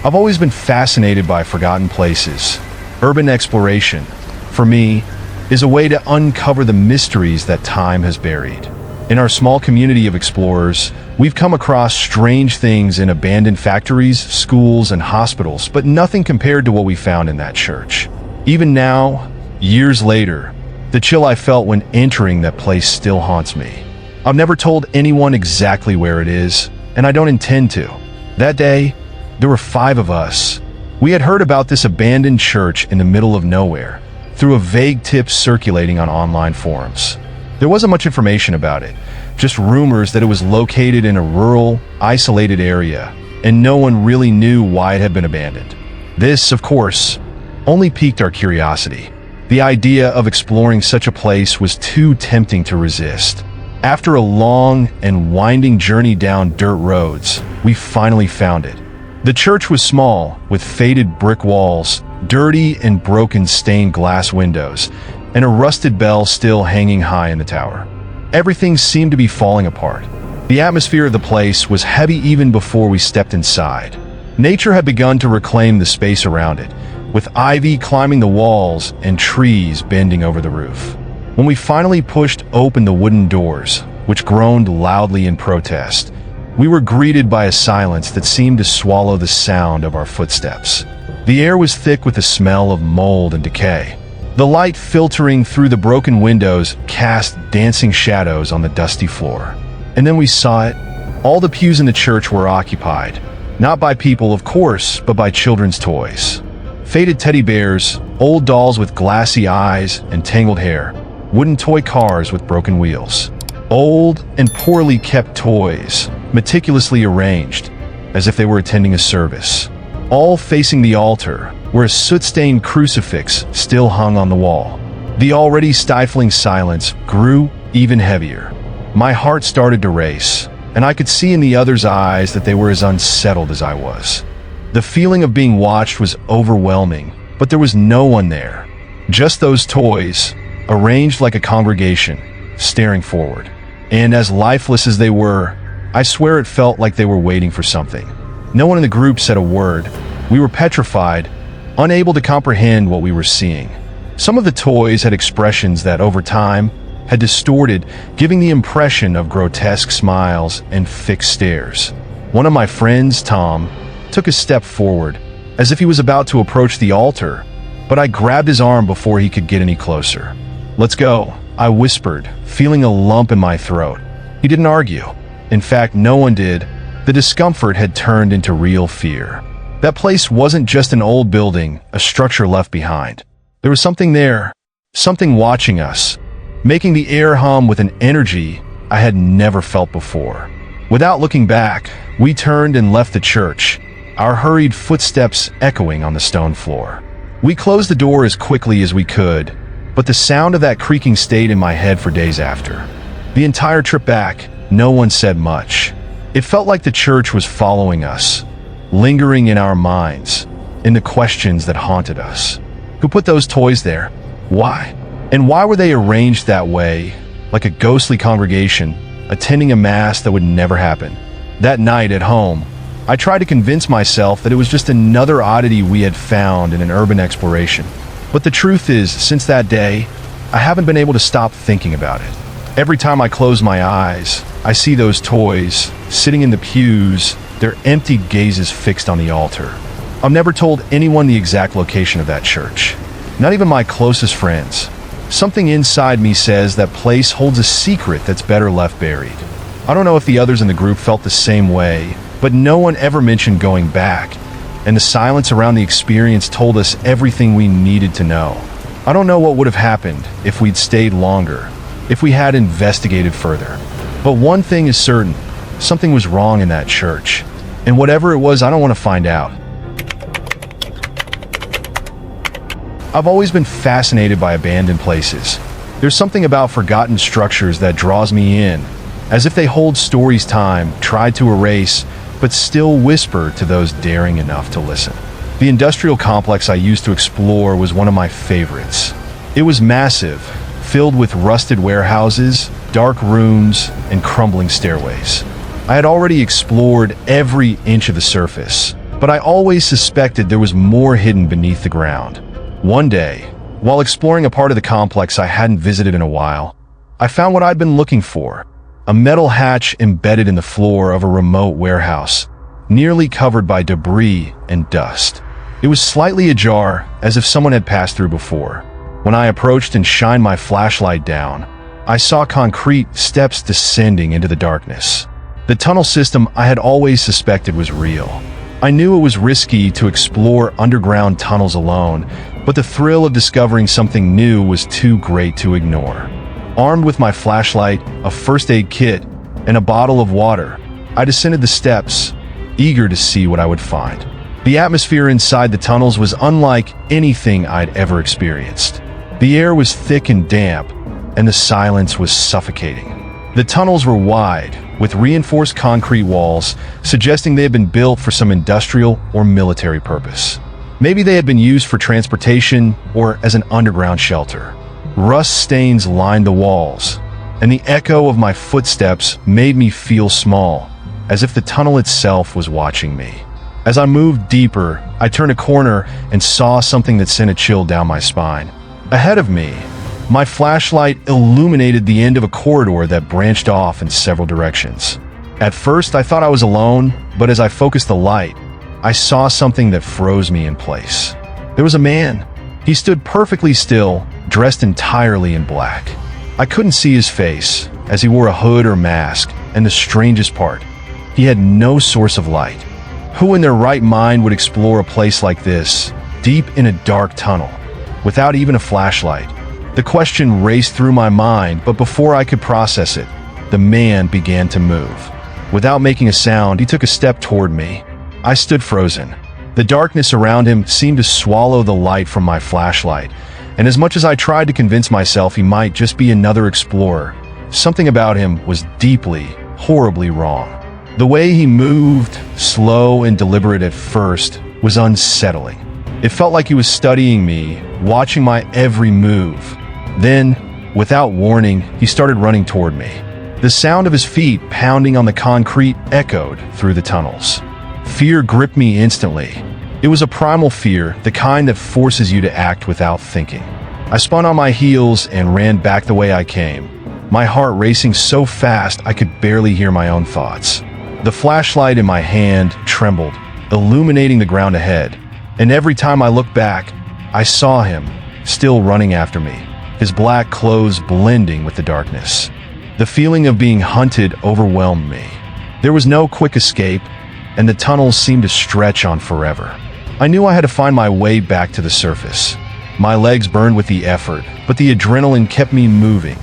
I've always been fascinated by forgotten places. Urban exploration, for me, is a way to uncover the mysteries that time has buried. In our small community of explorers, we've come across strange things in abandoned factories, schools, and hospitals, but nothing compared to what we found in that church. Even now, years later, the chill I felt when entering that place still haunts me. I've never told anyone exactly where it is, and I don't intend to. That day, there were 5 of us. We had heard about this abandoned church in the middle of nowhere, through a vague tip circulating on online forums. There wasn't much information about it, just rumors that it was located in a rural, isolated area, and no one really knew why it had been abandoned. This, of course, only piqued our curiosity. The idea of exploring such a place was too tempting to resist. After a long and winding journey down dirt roads, we finally found it. The church was small, with faded brick walls, dirty and broken stained glass windows, and a rusted bell still hanging high in the tower. Everything seemed to be falling apart. The atmosphere of the place was heavy even before we stepped inside. Nature had begun to reclaim the space around it, with ivy climbing the walls and trees bending over the roof. When we finally pushed open the wooden doors, which groaned loudly in protest, we were greeted by a silence that seemed to swallow the sound of our footsteps. The air was thick with the smell of mold and decay. The light filtering through the broken windows cast dancing shadows on the dusty floor. And then we saw it. All the pews in the church were occupied, not by people, of course, but by children's toys. Faded teddy bears, old dolls with glassy eyes and tangled hair, wooden toy cars with broken wheels. Old and poorly kept toys, meticulously arranged, as if they were attending a service. All facing the altar, where a soot-stained crucifix still hung on the wall. The already stifling silence grew even heavier. My heart started to race, and I could see in the others' eyes that they were as unsettled as I was. The feeling of being watched was overwhelming, but there was no one there. Just those toys, arranged like a congregation, staring forward. And as lifeless as they were, I swear it felt like they were waiting for something. No one in the group said a word. We were petrified, unable to comprehend what we were seeing. Some of the toys had expressions that, over time, had distorted, giving the impression of grotesque smiles and fixed stares. One of my friends, Tom, took a step forward, as if he was about to approach the altar, but I grabbed his arm before he could get any closer. "Let's go," I whispered, feeling a lump in my throat. He didn't argue. In fact, no one did. The discomfort had turned into real fear. That place wasn't just an old building, a structure left behind. There was something there, something watching us, making the air hum with an energy I had never felt before. Without looking back, we turned and left the church, our hurried footsteps echoing on the stone floor. We closed the door as quickly as we could, but the sound of that creaking stayed in my head for days after. The entire trip back, no one said much. It felt like the church was following us, lingering in our minds, in the questions that haunted us. Who put those toys there? Why? And why were they arranged that way, like a ghostly congregation, attending a mass that would never happen? That night at home, I tried to convince myself that it was just another oddity we had found in an urban exploration. But the truth is, since that day, I haven't been able to stop thinking about it. Every time I close my eyes, I see those toys, sitting in the pews, their empty gazes fixed on the altar. I've never told anyone the exact location of that church, not even my closest friends. Something inside me says that place holds a secret that's better left buried. I don't know if the others in the group felt the same way, but no one ever mentioned going back, and the silence around the experience told us everything we needed to know. I don't know what would have happened if we'd stayed longer, if we had investigated further. But one thing is certain, something was wrong in that church. And whatever it was, I don't want to find out. I've always been fascinated by abandoned places. There's something about forgotten structures that draws me in, as if they hold stories time tried to erase, but still whisper to those daring enough to listen. The industrial complex I used to explore was one of my favorites. It was massive, filled with rusted warehouses, dark rooms, and crumbling stairways. I had already explored every inch of the surface, but I always suspected there was more hidden beneath the ground. One day, while exploring a part of the complex I hadn't visited in a while, I found what I'd been looking for: a metal hatch embedded in the floor of a remote warehouse, nearly covered by debris and dust. It was slightly ajar, as if someone had passed through before. When I approached and shined my flashlight down, I saw concrete steps descending into the darkness. The tunnel system I had always suspected was real. I knew it was risky to explore underground tunnels alone, but the thrill of discovering something new was too great to ignore. Armed with my flashlight, a first aid kit, and a bottle of water, I descended the steps, eager to see what I would find. The atmosphere inside the tunnels was unlike anything I'd ever experienced. The air was thick and damp, and the silence was suffocating. The tunnels were wide, with reinforced concrete walls, suggesting they had been built for some industrial or military purpose. Maybe they had been used for transportation or as an underground shelter. Rust stains lined the walls, and the echo of my footsteps made me feel small, as if the tunnel itself was watching me. As I moved deeper, I turned a corner and saw something that sent a chill down my spine. Ahead of me, my flashlight illuminated the end of a corridor that branched off in several directions. At first, I thought I was alone, but as I focused the light, I saw something that froze me in place. There was a man. He stood perfectly still, dressed entirely in black. I couldn't see his face, as he wore a hood or mask, and the strangest part, he had no source of light. Who in their right mind would explore a place like this, deep in a dark tunnel, without even a flashlight? The question raced through my mind, but before I could process it, the man began to move. Without making a sound, he took a step toward me. I stood frozen. The darkness around him seemed to swallow the light from my flashlight, and as much as I tried to convince myself he might just be another explorer, something about him was deeply, horribly wrong. The way he moved, slow and deliberate at first, was unsettling. It felt like he was studying me, watching my every move. Then, without warning, he started running toward me. The sound of his feet pounding on the concrete echoed through the tunnels. Fear gripped me instantly. It was a primal fear, the kind that forces you to act without thinking. I spun on my heels and ran back the way I came, my heart racing so fast I could barely hear my own thoughts. The flashlight in my hand trembled, illuminating the ground ahead, and every time I looked back, I saw him, still running after me, his black clothes blending with the darkness. The feeling of being hunted overwhelmed me. There was no quick escape, and the tunnels seemed to stretch on forever. I knew I had to find my way back to the surface. My legs burned with the effort, but the adrenaline kept me moving.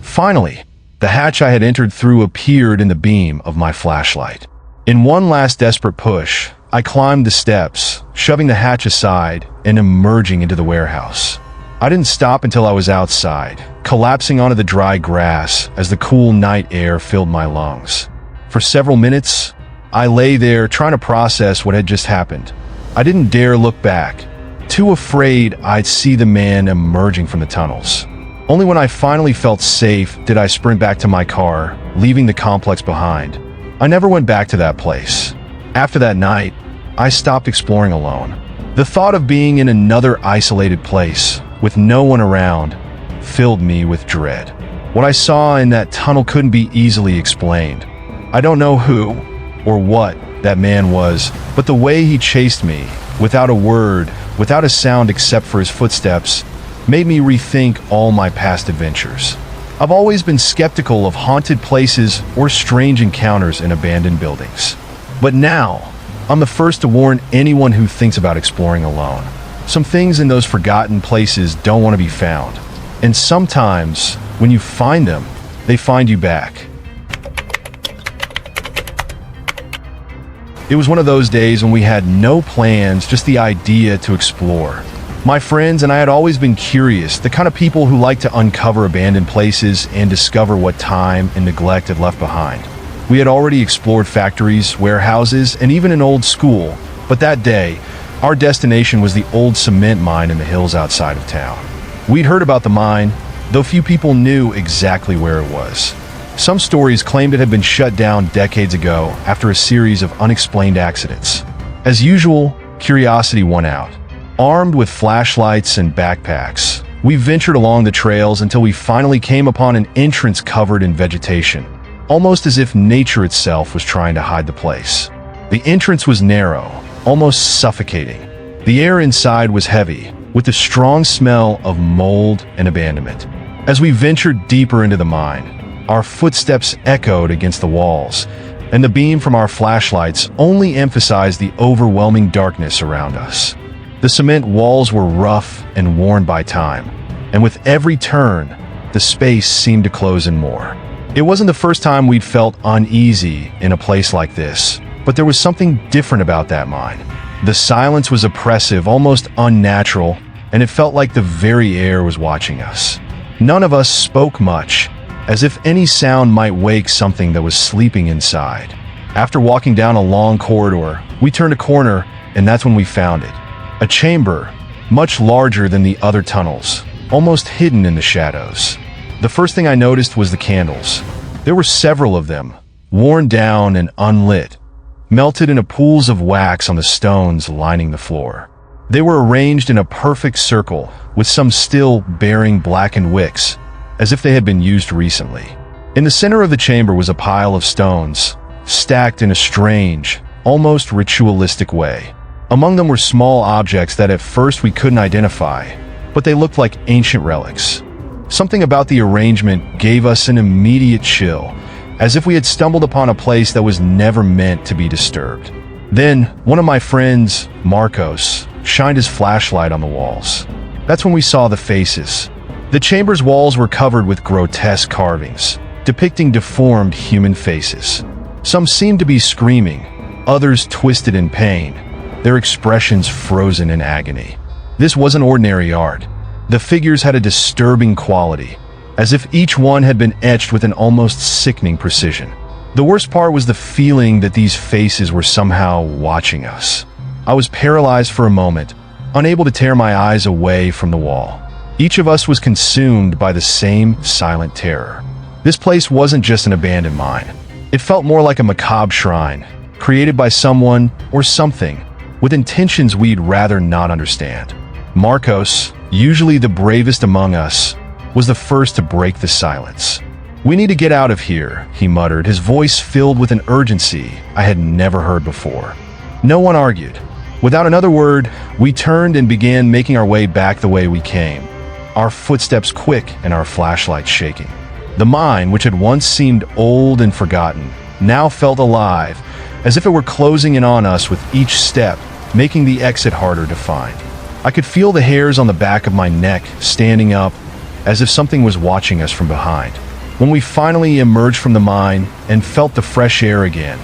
Finally, the hatch I had entered through appeared in the beam of my flashlight. In one last desperate push, I climbed the steps, shoving the hatch aside and emerging into the warehouse. I didn't stop until I was outside, collapsing onto the dry grass as the cool night air filled my lungs. For several minutes, I lay there trying to process what had just happened. I didn't dare look back, too afraid I'd see the man emerging from the tunnels. Only when I finally felt safe did I sprint back to my car, leaving the complex behind. I never went back to that place. After that night, I stopped exploring alone. The thought of being in another isolated place, with no one around, filled me with dread. What I saw in that tunnel couldn't be easily explained. I don't know who or what that man was, but the way he chased me, without a word, without a sound except for his footsteps, made me rethink all my past adventures. I've always been skeptical of haunted places or strange encounters in abandoned buildings. But now, I'm the first to warn anyone who thinks about exploring alone. Some things in those forgotten places don't want to be found. And sometimes, when you find them, they find you back. It was one of those days when we had no plans, just the idea to explore. My friends and I had always been curious, the kind of people who like to uncover abandoned places and discover what time and neglect had left behind. We had already explored factories, warehouses, and even an old school, but that day, our destination was the old cement mine in the hills outside of town. We'd heard about the mine, though few people knew exactly where it was. Some stories claimed it had been shut down decades ago after a series of unexplained accidents. As usual, curiosity won out. Armed with flashlights and backpacks, we ventured along the trails until we finally came upon an entrance covered in vegetation, almost as if nature itself was trying to hide the place. The entrance was narrow, almost suffocating. The air inside was heavy, with the strong smell of mold and abandonment. As we ventured deeper into the mine, our footsteps echoed against the walls, and the beam from our flashlights only emphasized the overwhelming darkness around us. The cement walls were rough and worn by time, and with every turn, the space seemed to close in more. It wasn't the first time we'd felt uneasy in a place like this, but there was something different about that mine. The silence was oppressive, almost unnatural, and it felt like the very air was watching us. None of us spoke much, as if any sound might wake something that was sleeping inside. After walking down a long corridor, we turned a corner, and that's when we found it. A chamber, much larger than the other tunnels, almost hidden in the shadows. The first thing I noticed was the candles. There were several of them, worn down and unlit, melted into pools of wax on the stones lining the floor. They were arranged in a perfect circle, with some still bearing blackened wicks, as if they had been used recently. In the center of the chamber was a pile of stones, stacked in a strange, almost ritualistic way. Among them were small objects that at first we couldn't identify, but they looked like ancient relics. Something about the arrangement gave us an immediate chill, as if we had stumbled upon a place that was never meant to be disturbed. Then, one of my friends, Marcos, shined his flashlight on the walls. That's when we saw the faces. The chamber's walls were covered with grotesque carvings, depicting deformed human faces. Some seemed to be screaming, others twisted in pain, their expressions frozen in agony. This wasn't ordinary art. The figures had a disturbing quality, as if each one had been etched with an almost sickening precision. The worst part was the feeling that these faces were somehow watching us. I was paralyzed for a moment, unable to tear my eyes away from the wall. Each of us was consumed by the same silent terror. This place wasn't just an abandoned mine. It felt more like a macabre shrine, created by someone or something with intentions we'd rather not understand. Marcos, usually the bravest among us, was the first to break the silence. "We need to get out of here," he muttered, his voice filled with an urgency I had never heard before. No one argued. Without another word, we turned and began making our way back the way we came, our footsteps quick and our flashlights shaking. The mine, which had once seemed old and forgotten, now felt alive, as if it were closing in on us with each step, making the exit harder to find. I could feel the hairs on the back of my neck standing up, as if something was watching us from behind. When we finally emerged from the mine and felt the fresh air again,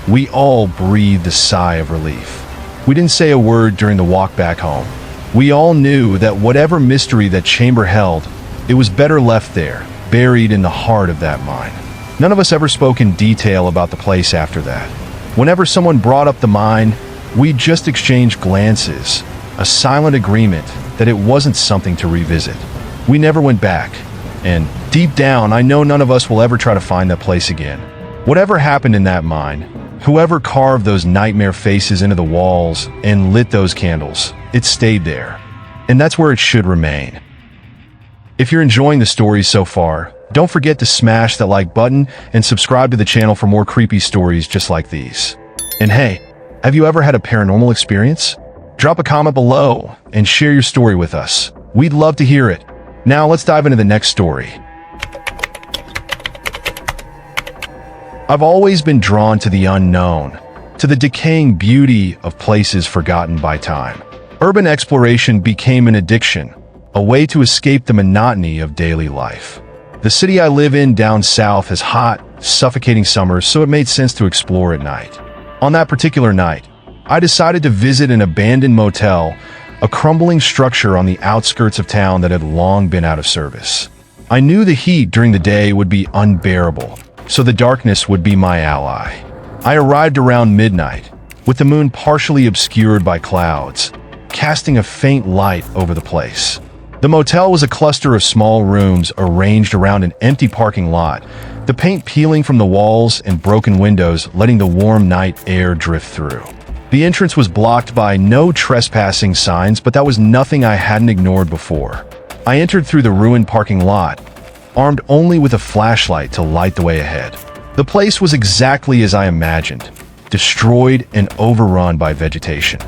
we all breathed a sigh of relief. We didn't say a word during the walk back home. We all knew that whatever mystery that chamber held, it was better left there, buried in the heart of that mine. None of us ever spoke in detail about the place after that. Whenever someone brought up the mine, we just exchanged glances, a silent agreement that it wasn't something to revisit. We never went back, and deep down, I know none of us will ever try to find that place again. Whatever happened in that mine, whoever carved those nightmare faces into the walls and lit those candles, it stayed there, and that's where it should remain. If you're enjoying the stories so far, don't forget to smash that like button and subscribe to the channel for more creepy stories just like these. And hey, have you ever had a paranormal experience? Drop a comment below and share your story with us. We'd love to hear it. Now let's dive into the next story. I've always been drawn to the unknown, to the decaying beauty of places forgotten by time. Urban exploration became an addiction, a way to escape the monotony of daily life. The city I live in down south has hot, suffocating summers, so it made sense to explore at night. On that particular night, I decided to visit an abandoned motel, a crumbling structure on the outskirts of town that had long been out of service. I knew the heat during the day would be unbearable, so the darkness would be my ally. I arrived around midnight, with the moon partially obscured by clouds, casting a faint light over the place. The motel was a cluster of small rooms arranged around an empty parking lot, the paint peeling from the walls and broken windows letting the warm night air drift through. The entrance was blocked by no trespassing signs, but that was nothing I hadn't ignored before. I entered through the ruined parking lot, armed only with a flashlight to light the way ahead. The place was exactly as I imagined, destroyed and overrun by vegetation.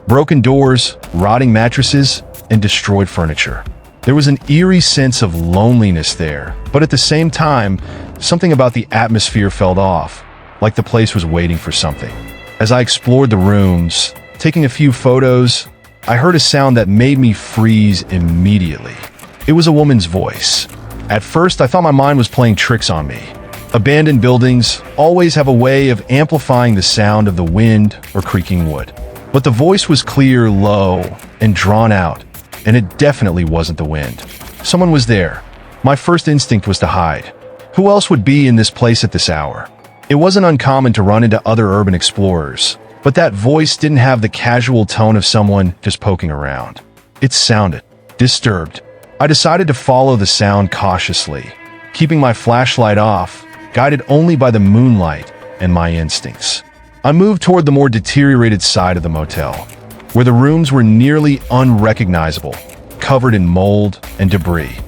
Broken doors, rotting mattresses, and destroyed furniture. There was an eerie sense of loneliness there, but at the same time, something about the atmosphere felt off, like the place was waiting for something. As I explored the rooms, taking a few photos, I heard a sound that made me freeze immediately. It was a woman's voice. At first, I thought my mind was playing tricks on me. Abandoned buildings always have a way of amplifying the sound of the wind or creaking wood. But the voice was clear, low, and drawn out, and it definitely wasn't the wind. Someone was there. My first instinct was to hide. Who else would be in this place at this hour? It wasn't uncommon to run into other urban explorers, but that voice didn't have the casual tone of someone just poking around. It sounded disturbed. I decided to follow the sound cautiously, keeping my flashlight off, guided only by the moonlight and my instincts. I moved toward the more deteriorated side of the motel, where the rooms were nearly unrecognizable, covered in mold and debris.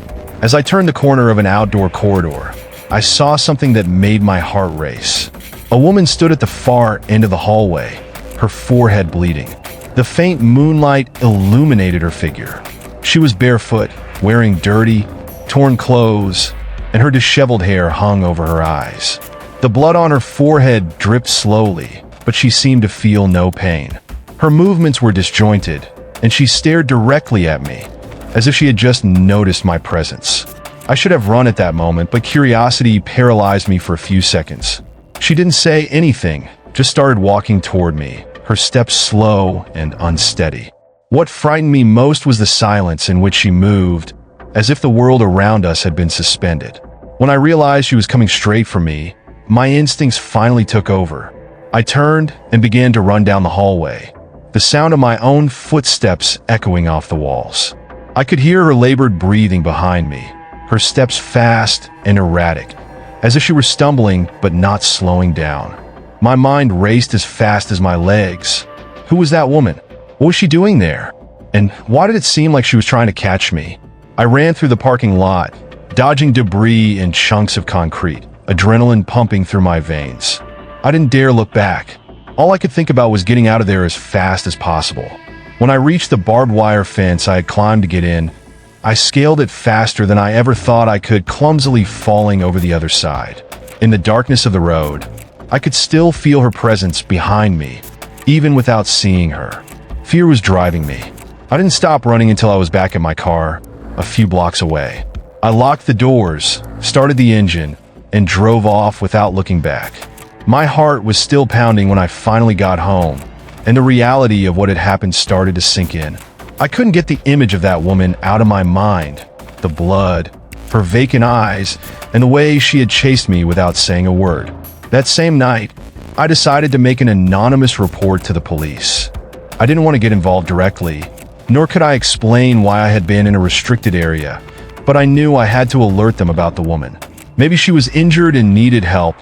As I turned the corner of an outdoor corridor, I saw something that made my heart race. A woman stood at the far end of the hallway, her forehead bleeding. The faint moonlight illuminated her figure. She was barefoot, wearing dirty, torn clothes, and her disheveled hair hung over her eyes. The blood on her forehead dripped slowly, but she seemed to feel no pain. Her movements were disjointed, and she stared directly at me, as if she had just noticed my presence. I should have run at that moment, but curiosity paralyzed me for a few seconds. She didn't say anything, just started walking toward me, her steps slow and unsteady. What frightened me most was the silence in which she moved, as if the world around us had been suspended. When I realized she was coming straight for me, my instincts finally took over. I turned and began to run down the hallway, the sound of my own footsteps echoing off the walls. I could hear her labored breathing behind me, her steps fast and erratic, as if she were stumbling but not slowing down. My mind raced as fast as my legs. Who was that woman? What was she doing there? And why did it seem like she was trying to catch me? I ran through the parking lot, dodging debris and chunks of concrete, adrenaline pumping through my veins. I didn't dare look back. All I could think about was getting out of there as fast as possible. When I reached the barbed wire fence I had climbed to get in, I scaled it faster than I ever thought I could, clumsily falling over the other side. In the darkness of the road, I could still feel her presence behind me, even without seeing her. Fear was driving me. I didn't stop running until I was back at my car, a few blocks away. I locked the doors, started the engine, and drove off without looking back. My heart was still pounding when I finally got home, and the reality of what had happened started to sink in. I couldn't get the image of that woman out of my mind. The blood, her vacant eyes, and the way she had chased me without saying a word. That same night, I decided to make an anonymous report to the police. I didn't want to get involved directly, nor could I explain why I had been in a restricted area, but I knew I had to alert them about the woman. Maybe she was injured and needed help,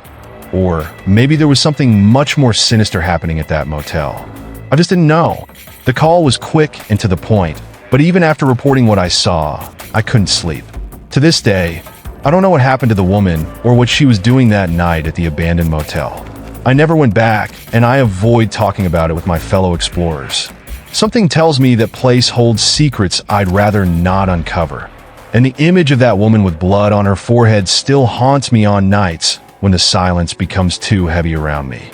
or maybe there was something much more sinister happening at that motel. I just didn't know. The call was quick and to the point, but even after reporting what I saw, I couldn't sleep. To this day, I don't know what happened to the woman or what she was doing that night at the abandoned motel. I never went back, and I avoid talking about it with my fellow explorers. Something tells me that place holds secrets I'd rather not uncover, and the image of that woman with blood on her forehead still haunts me on nights when the silence becomes too heavy around me.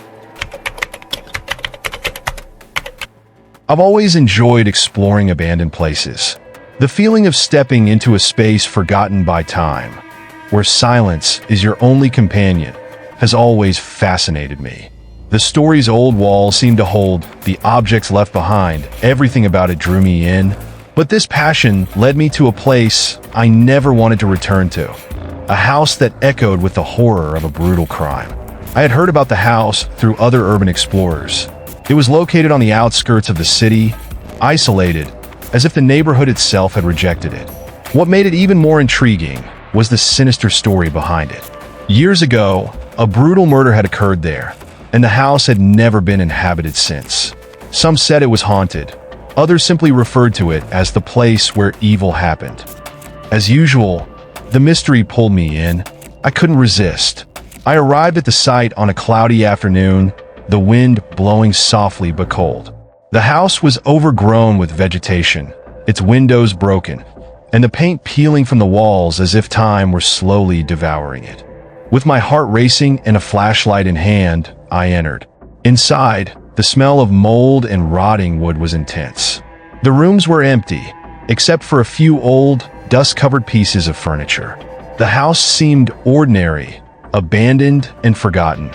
I've always enjoyed exploring abandoned places. The feeling of stepping into a space forgotten by time, where silence is your only companion, has always fascinated me. The story's old walls seem to hold the objects left behind. Everything about it drew me in. But this passion led me to a place I never wanted to return to. A house that echoed with the horror of a brutal crime. I had heard about the house through other urban explorers. It was located on the outskirts of the city, isolated, as if the neighborhood itself had rejected it. What made it even more intriguing was the sinister story behind it. Years ago, a brutal murder had occurred there, and the house had never been inhabited since. Some said it was haunted. Others simply referred to it as the place where evil happened. As usual, the mystery pulled me in. I couldn't resist. I arrived at the site on a cloudy afternoon, the wind blowing softly but cold. The house was overgrown with vegetation, its windows broken, and the paint peeling from the walls as if time were slowly devouring it. With my heart racing and a flashlight in hand, I entered. Inside, the smell of mold and rotting wood was intense. The rooms were empty, except for a few old, dust-covered pieces of furniture. The house seemed ordinary, abandoned and forgotten.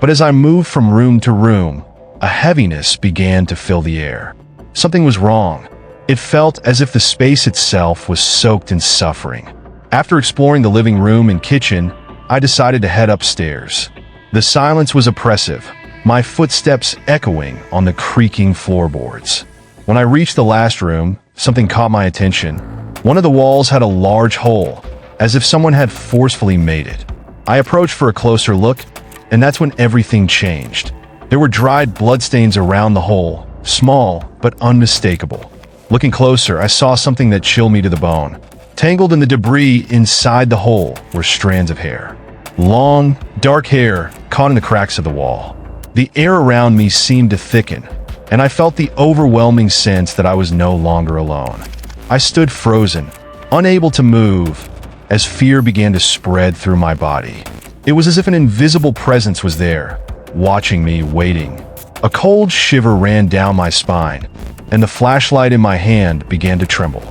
But as I moved from room to room, a heaviness began to fill the air. Something was wrong. It felt as if the space itself was soaked in suffering. After exploring the living room and kitchen, I decided to head upstairs. The silence was oppressive, my footsteps echoing on the creaking floorboards. When I reached the last room, something caught my attention. One of the walls had a large hole, as if someone had forcefully made it. I approached for a closer look, and that's when everything changed. There were dried bloodstains around the hole, small but unmistakable. Looking closer, I saw something that chilled me to the bone. Tangled in the debris inside the hole were strands of hair. Long, dark hair caught in the cracks of the wall. The air around me seemed to thicken, and I felt the overwhelming sense that I was no longer alone. I stood frozen, unable to move, as fear began to spread through my body. It was as if an invisible presence was there, watching me, waiting. A cold shiver ran down my spine, and the flashlight in my hand began to tremble.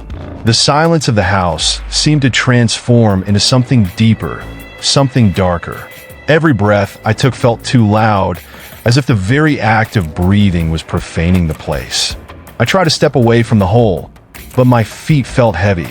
The silence of the house seemed to transform into something deeper, something darker. Every breath I took felt too loud, as if the very act of breathing was profaning the place. I tried to step away from the hole, but my feet felt heavy.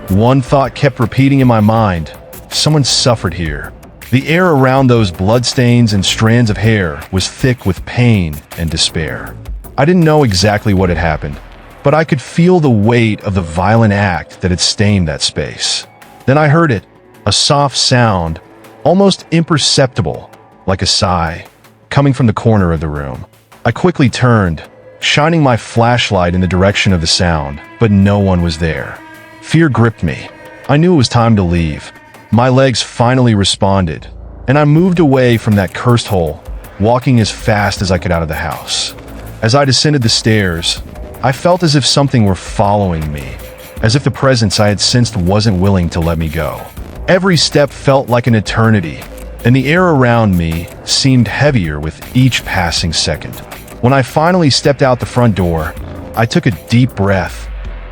One thought kept repeating in my mind: someone suffered here. The air around those bloodstains and strands of hair was thick with pain and despair. I didn't know exactly what had happened, but I could feel the weight of the violent act that had stained that space. Then I heard it, a soft sound, almost imperceptible, like a sigh, coming from the corner of the room. I quickly turned, shining my flashlight in the direction of the sound, but no one was there. Fear gripped me. I knew it was time to leave. My legs finally responded, and I moved away from that cursed hole, walking as fast as I could out of the house. As I descended the stairs, I felt as if something were following me, as if the presence I had sensed wasn't willing to let me go. Every step felt like an eternity, and the air around me seemed heavier with each passing second. When I finally stepped out the front door, I took a deep breath,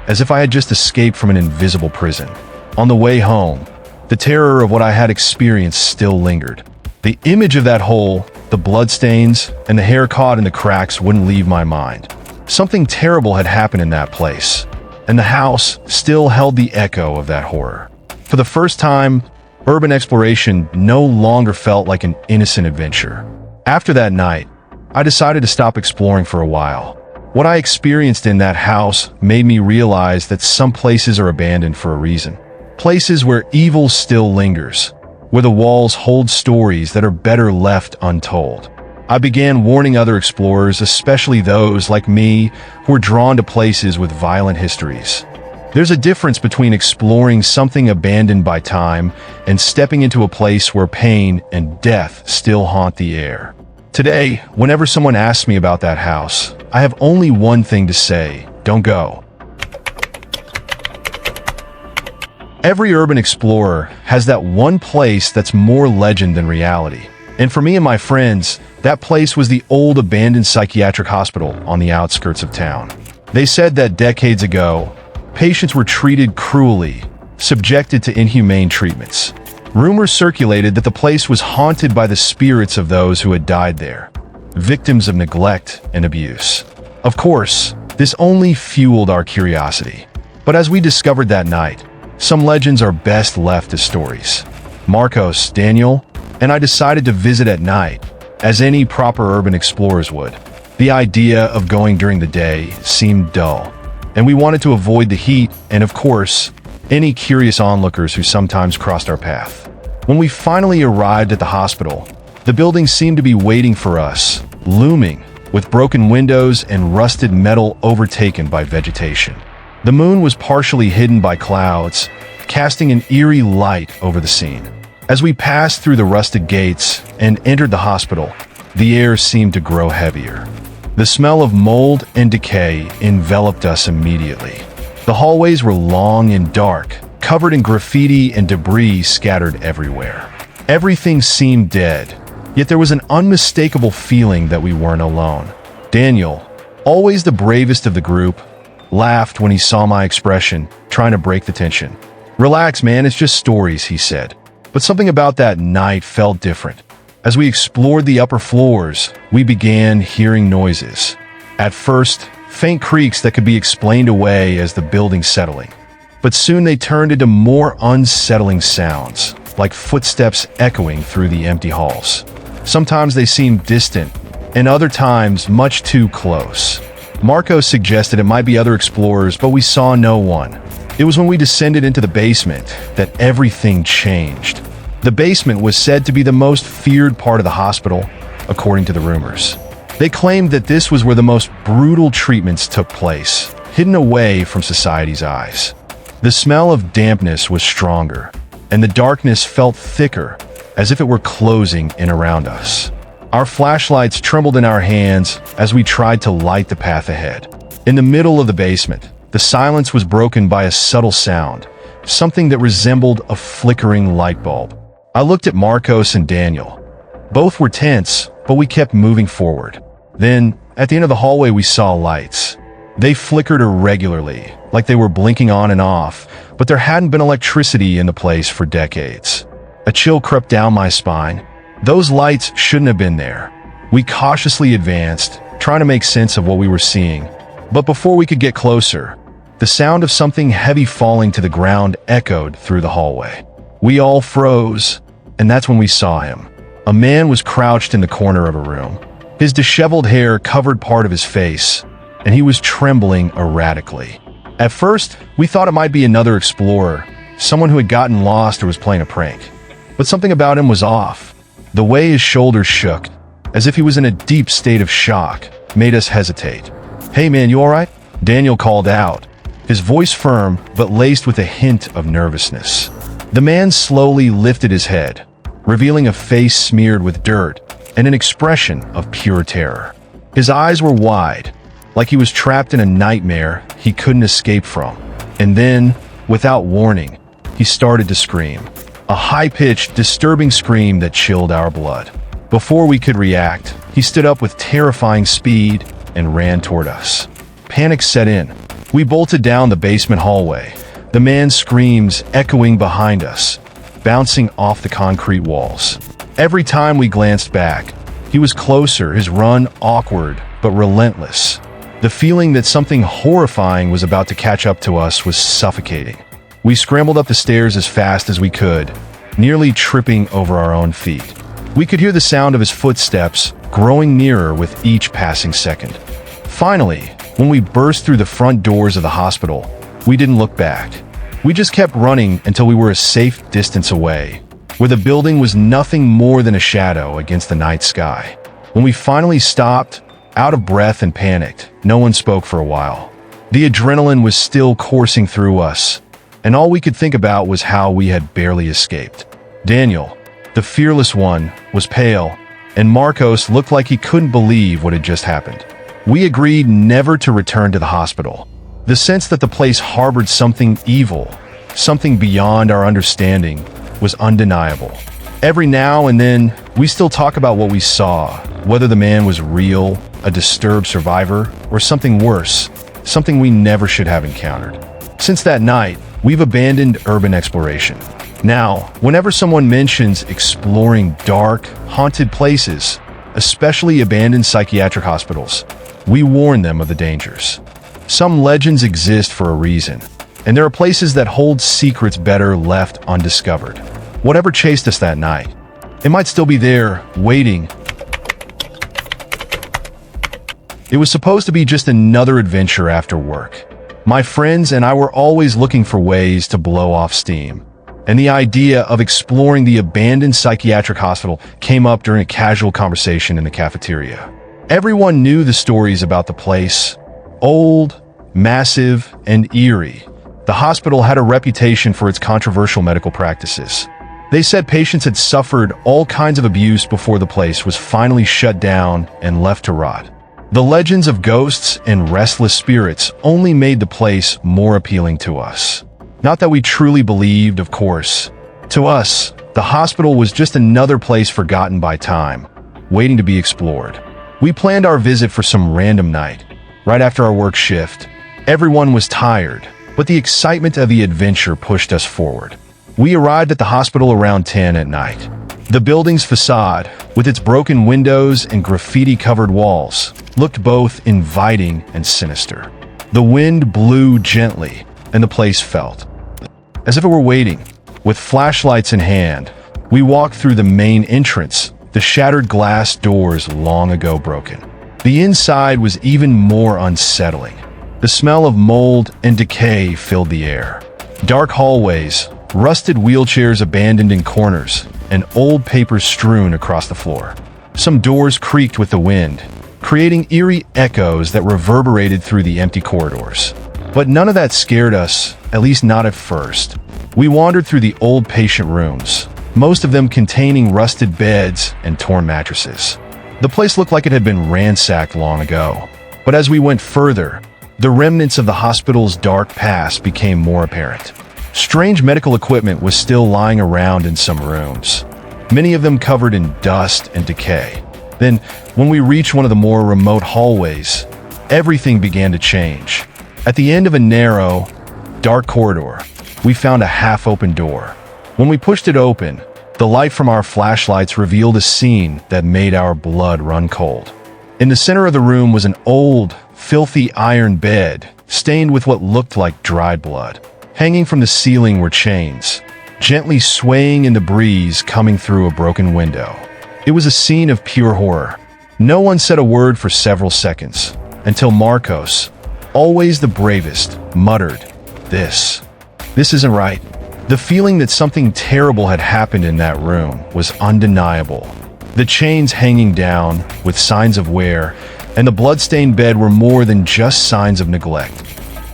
as if I had just escaped from an invisible prison. On the way home, the terror of what I had experienced still lingered. The image of that hole, the bloodstains, and the hair caught in the cracks wouldn't leave my mind. Something terrible had happened in that place, and the house still held the echo of that horror. For the first time, urban exploration no longer felt like an innocent adventure. After that night, I decided to stop exploring for a while. What I experienced in that house made me realize that some places are abandoned for a reason. Places where evil still lingers, where the walls hold stories that are better left untold. I began warning other explorers, especially those like me who are drawn to places with violent histories. There's a difference between exploring something abandoned by time and stepping into a place where pain and death still haunt the air. Today, whenever someone asks me about that house, I have only one thing to say: don't go. Every urban explorer has that one place that's more legend than reality. And for me and my friends, that place was the old abandoned psychiatric hospital on the outskirts of town. They said that decades ago, patients were treated cruelly, subjected to inhumane treatments. Rumors circulated that the place was haunted by the spirits of those who had died there, victims of neglect and abuse. Of course, this only fueled our curiosity. But as we discovered that night, some legends are best left as stories. Marcos, Daniel, and I decided to visit at night, as any proper urban explorers would. The idea of going during the day seemed dull, and we wanted to avoid the heat and, of course, any curious onlookers who sometimes crossed our path. When we finally arrived at the hospital, the building seemed to be waiting for us, looming with broken windows and rusted metal overtaken by vegetation. The moon was partially hidden by clouds, casting an eerie light over the scene. As we passed through the rusted gates and entered the hospital, the air seemed to grow heavier. The smell of mold and decay enveloped us immediately. The hallways were long and dark, covered in graffiti and debris scattered everywhere. Everything seemed dead, yet there was an unmistakable feeling that we weren't alone. Daniel, always the bravest of the group, laughed when he saw my expression, trying to break the tension. "Relax, man, it's just stories," he said. But something about that night felt different. As we explored the upper floors, we began hearing noises. At first, faint creaks that could be explained away as the building settling. But soon they turned into more unsettling sounds, like footsteps echoing through the empty halls. Sometimes they seemed distant, and other times much too close. Marco suggested it might be other explorers, but we saw no one. It was when we descended into the basement that everything changed. The basement was said to be the most feared part of the hospital, according to the rumors. They claimed that this was where the most brutal treatments took place, hidden away from society's eyes. The smell of dampness was stronger, and the darkness felt thicker, as if it were closing in around us. Our flashlights trembled in our hands as we tried to light the path ahead. In the middle of the basement, the silence was broken by a subtle sound, something that resembled a flickering light bulb. I looked at Marcos and Daniel. Both were tense, but we kept moving forward. Then, at the end of the hallway, we saw lights. They flickered irregularly, like they were blinking on and off, but there hadn't been electricity in the place for decades. A chill crept down my spine. Those lights shouldn't have been there. We cautiously advanced, trying to make sense of what we were seeing. But before we could get closer, the sound of something heavy falling to the ground echoed through the hallway. We all froze, and that's when we saw him. A man was crouched in the corner of a room. His disheveled hair covered part of his face, and he was trembling erratically. At first, we thought it might be another explorer, someone who had gotten lost or was playing a prank. But something about him was off. The way his shoulders shook, as if he was in a deep state of shock, made us hesitate. "Hey man, you alright?" Daniel called out, his voice firm but laced with a hint of nervousness. The man slowly lifted his head, revealing a face smeared with dirt and an expression of pure terror. His eyes were wide, like he was trapped in a nightmare he couldn't escape from. And then, without warning, he started to scream. A high-pitched, disturbing scream that chilled our blood. Before we could react, he stood up with terrifying speed and ran toward us. Panic set in. We bolted down the basement hallway, the man's screams echoing behind us, bouncing off the concrete walls. Every time we glanced back, he was closer, his run awkward but relentless. The feeling that something horrifying was about to catch up to us was suffocating. We scrambled up the stairs as fast as we could, nearly tripping over our own feet. We could hear the sound of his footsteps growing nearer with each passing second. Finally, when we burst through the front doors of the hospital, we didn't look back. We just kept running until we were a safe distance away, where the building was nothing more than a shadow against the night sky. When we finally stopped, out of breath and panicked, no one spoke for a while. The adrenaline was still coursing through us, and all we could think about was how we had barely escaped. Daniel, the fearless one, was pale, and Marcos looked like he couldn't believe what had just happened. We agreed never to return to the hospital. The sense that the place harbored something evil, something beyond our understanding, was undeniable. Every now and then, we still talk about what we saw, whether the man was real, a disturbed survivor, or something worse, something we never should have encountered. Since that night, we've abandoned urban exploration. Now, whenever someone mentions exploring dark, haunted places, especially abandoned psychiatric hospitals, we warn them of the dangers. Some legends exist for a reason, and there are places that hold secrets better left undiscovered. Whatever chased us that night, it might still be there, waiting. It was supposed to be just another adventure after work. My friends and I were always looking for ways to blow off steam, and the idea of exploring the abandoned psychiatric hospital came up during a casual conversation in the cafeteria. Everyone knew the stories about the place. Old, massive, and eerie. The hospital had a reputation for its controversial medical practices. They said patients had suffered all kinds of abuse before the place was finally shut down and left to rot. The legends of ghosts and restless spirits only made the place more appealing to us. Not that we truly believed, of course. To us, the hospital was just another place forgotten by time, waiting to be explored. We planned our visit for some random night, right after our work shift. Everyone was tired, but the excitement of the adventure pushed us forward. We arrived at the hospital around 10 at night. The building's facade, with its broken windows and graffiti-covered walls, looked both inviting and sinister. The wind blew gently, and the place felt as if it were waiting. With flashlights in hand, we walked through the main entrance, the shattered glass doors long ago broken. The inside was even more unsettling. The smell of mold and decay filled the air. Dark hallways, rusted wheelchairs abandoned in corners, and old papers strewn across the floor. Some doors creaked with the wind, creating eerie echoes that reverberated through the empty corridors. But none of that scared us, at least not at first. We wandered through the old patient rooms, most of them containing rusted beds and torn mattresses. The place looked like it had been ransacked long ago. But as we went further, the remnants of the hospital's dark past became more apparent. Strange medical equipment was still lying around in some rooms, many of them covered in dust and decay. Then, when we reached one of the more remote hallways, everything began to change. At the end of a narrow, dark corridor, we found a half-open door. When we pushed it open, the light from our flashlights revealed a scene that made our blood run cold. In the center of the room was an old, filthy iron bed, stained with what looked like dried blood. Hanging from the ceiling were chains, gently swaying in the breeze coming through a broken window. It was a scene of pure horror. No one said a word for several seconds, until Marcos, always the bravest, muttered, This isn't right." The feeling that something terrible had happened in that room was undeniable. The chains hanging down, with signs of wear, and the blood-stained bed were more than just signs of neglect.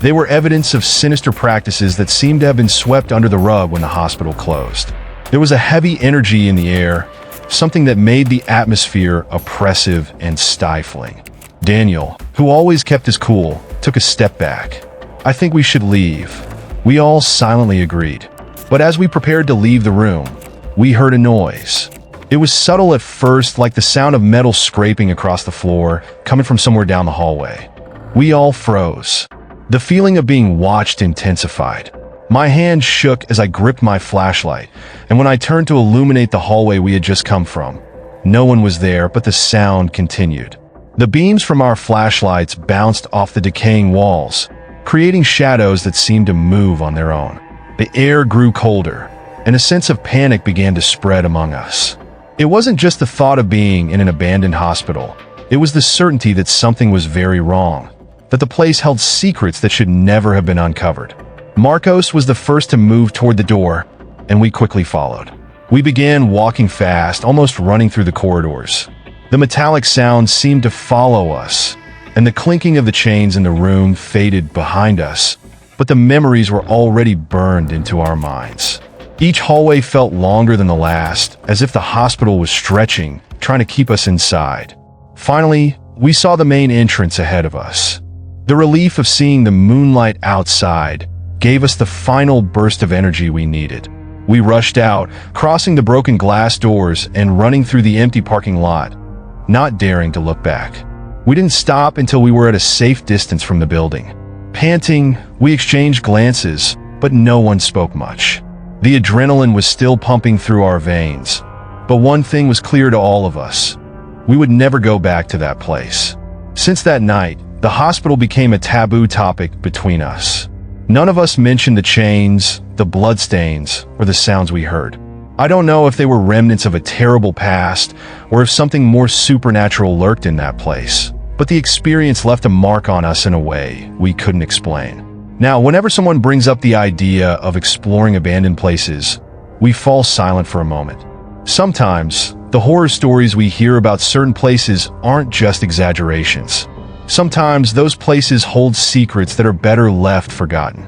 They were evidence of sinister practices that seemed to have been swept under the rug when the hospital closed. There was a heavy energy in the air, something that made the atmosphere oppressive and stifling. Daniel, who always kept his cool, took a step back. "I think we should leave." We all silently agreed. But as we prepared to leave the room, we heard a noise. It was subtle at first, like the sound of metal scraping across the floor, coming from somewhere down the hallway. We all froze. The feeling of being watched intensified. My hand shook as I gripped my flashlight, and when I turned to illuminate the hallway we had just come from, no one was there, but the sound continued. The beams from our flashlights bounced off the decaying walls, creating shadows that seemed to move on their own. The air grew colder, and a sense of panic began to spread among us. It wasn't just the thought of being in an abandoned hospital. It was the certainty that something was very wrong, that the place held secrets that should never have been uncovered. Marcos was the first to move toward the door, and we quickly followed. We began walking fast, almost running through the corridors. The metallic sound seemed to follow us, and the clinking of the chains in the room faded behind us, but the memories were already burned into our minds. Each hallway felt longer than the last, as if the hospital was stretching, trying to keep us inside. Finally, we saw the main entrance ahead of us. The relief of seeing the moonlight outside gave us the final burst of energy we needed. We rushed out, crossing the broken glass doors and running through the empty parking lot, not daring to look back. We didn't stop until we were at a safe distance from the building. Panting, we exchanged glances, but no one spoke much. The adrenaline was still pumping through our veins, but one thing was clear to all of us. We would never go back to that place. Since that night, the hospital became a taboo topic between us. None of us mentioned the chains, the bloodstains, or the sounds we heard. I don't know if they were remnants of a terrible past or if something more supernatural lurked in that place, but the experience left a mark on us in a way we couldn't explain. Now, whenever someone brings up the idea of exploring abandoned places, we fall silent for a moment. Sometimes, The horror stories we hear about certain places aren't just exaggerations. Sometimes those places hold secrets that are better left forgotten.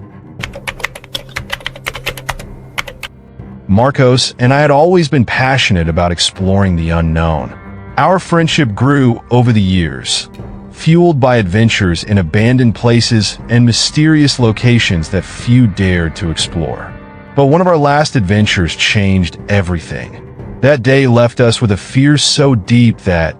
Marcos and I had always been passionate about exploring the unknown. Our friendship grew over the years, fueled by adventures in abandoned places and mysterious locations that few dared to explore. But one of our last adventures changed everything. That day left us with a fear so deep that,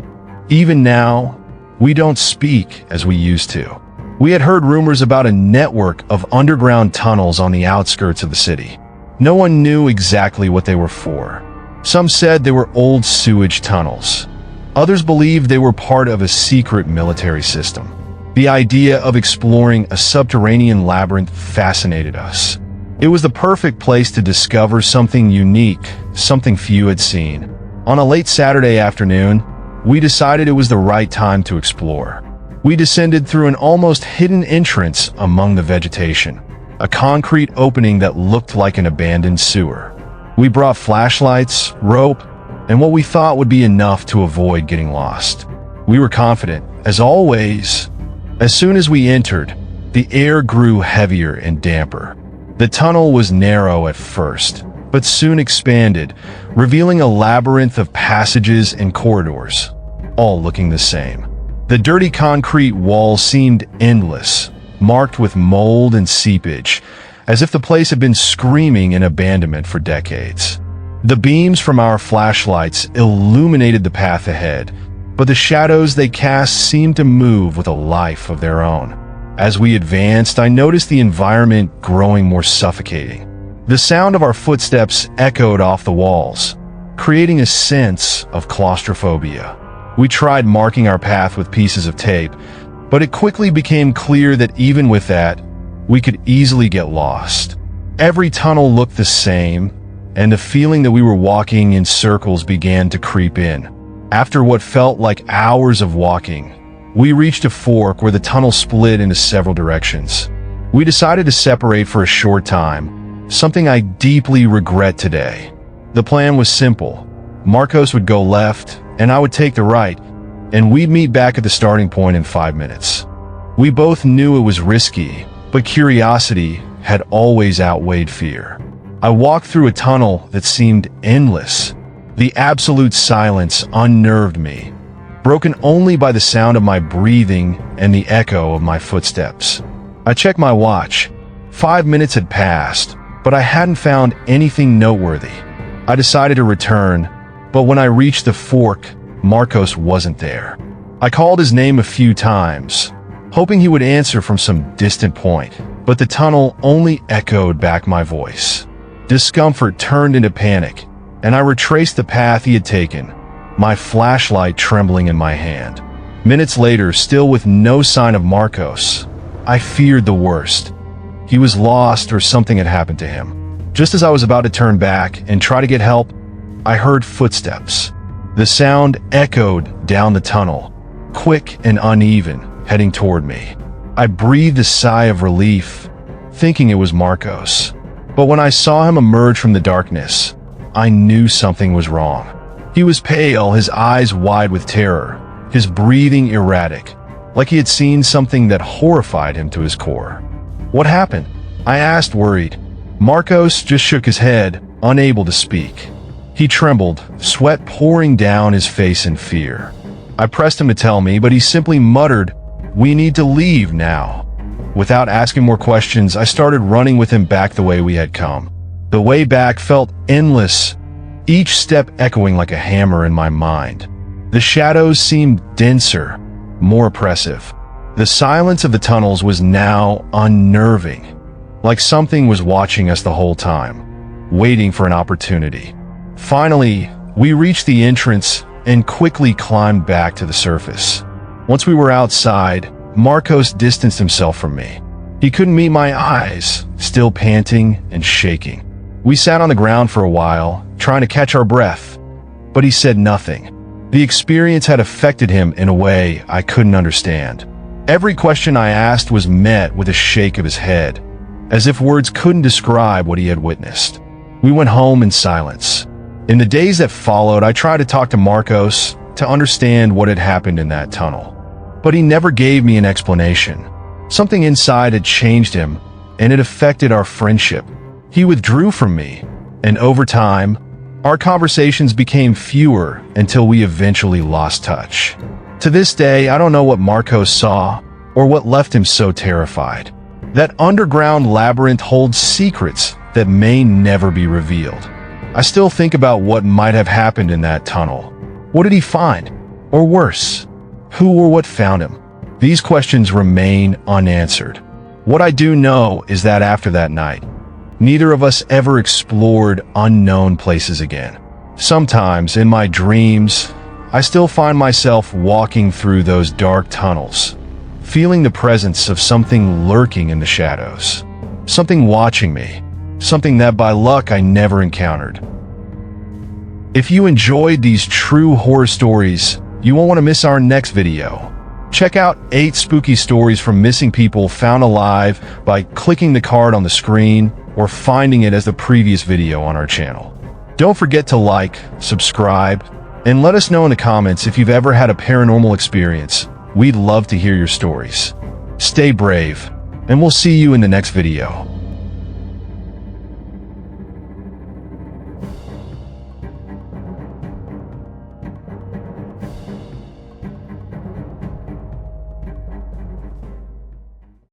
even now, we don't speak as we used to. We had heard rumors about a network of underground tunnels on the outskirts of the city. No one knew exactly what they were for. Some said they were old sewage tunnels. Others believed they were part of a secret military system. The idea of exploring a subterranean labyrinth fascinated us. It was the perfect place to discover something unique, something few had seen. On a late Saturday afternoon, we decided it was the right time to explore. We descended through an almost hidden entrance among the vegetation, a concrete opening that looked like an abandoned sewer. We brought flashlights, rope, and what we thought would be enough to avoid getting lost. We were confident, as always. As soon as we entered, the air grew heavier and damper. The tunnel was narrow at first, but soon expanded, revealing a labyrinth of passages and corridors, all looking the same. The dirty concrete walls seemed endless, marked with mold and seepage, as if the place had been screaming in abandonment for decades. The beams from our flashlights illuminated the path ahead, but the shadows they cast seemed to move with a life of their own. As we advanced, I noticed the environment growing more suffocating. The sound of our footsteps echoed off the walls, creating a sense of claustrophobia. We tried marking our path with pieces of tape, but it quickly became clear that even with that, we could easily get lost. Every tunnel looked the same, and the feeling that we were walking in circles began to creep in. After what felt like hours of walking, we reached a fork where the tunnel split into several directions. We decided to separate for a short time, something I deeply regret today. The plan was simple. Marcos would go left, and I would take the right, and we'd meet back at the starting point in 5 minutes. We both knew it was risky, but curiosity had always outweighed fear. I walked through a tunnel that seemed endless. The absolute silence unnerved me, broken only by the sound of my breathing and the echo of my footsteps. I checked my watch. 5 minutes had passed, but I hadn't found anything noteworthy. I decided to return, but when I reached the fork, Marcos wasn't there. I called his name a few times, hoping he would answer from some distant point, but the tunnel only echoed back my voice. Discomfort turned into panic, and I retraced the path he had taken, my flashlight trembling in my hand. Minutes later, still with no sign of Marcos, I feared the worst. He was lost or something had happened to him. Just as I was about to turn back and try to get help, I heard footsteps. The sound echoed down the tunnel, quick and uneven, heading toward me. I breathed a sigh of relief, thinking it was Marcos. But when I saw him emerge from the darkness, I knew something was wrong. He was pale, his eyes wide with terror, his breathing erratic, like he had seen something that horrified him to his core. "What happened?" I asked, worried. Marcos just shook his head, unable to speak. He trembled, sweat pouring down his face in fear. I pressed him to tell me, but he simply muttered, "We need to leave now." Without asking more questions, I started running with him back the way we had come. The way back felt endless, each step echoing like a hammer in my mind. The shadows seemed denser, more oppressive. The silence of the tunnels was now unnerving, like something was watching us the whole time, waiting for an opportunity. Finally, we reached the entrance and quickly climbed back to the surface. Once we were outside, Marcos distanced himself from me. He couldn't meet my eyes, still panting and shaking. We sat on the ground for a while, trying to catch our breath, but he said nothing. The experience had affected him in a way I couldn't understand. Every question I asked was met with a shake of his head, as if words couldn't describe what he had witnessed. We went home in silence. In the days that followed, I tried to talk to Marcos to understand what had happened in that tunnel. But he never gave me an explanation. Something inside had changed him, and it affected our friendship. He withdrew from me, and over time, our conversations became fewer until we eventually lost touch. To this day, I don't know what Marcos saw or what left him so terrified. That underground labyrinth holds secrets that may never be revealed. I still think about what might have happened in that tunnel. What did he find? Or worse, who or what found him? These questions remain unanswered. What I do know is that after that night, neither of us ever explored unknown places again. Sometimes, in my dreams, I still find myself walking through those dark tunnels, feeling the presence of something lurking in the shadows, something watching me, something that by luck I never encountered. If you enjoyed these true horror stories, you won't want to miss our next video. Check out 8 spooky stories from missing people found alive by clicking the card on the screen or finding it as the previous video on our channel. Don't forget to like, subscribe, and let us know in the comments if you've ever had a paranormal experience. We'd love to hear your stories. Stay brave, and we'll see you in the next video.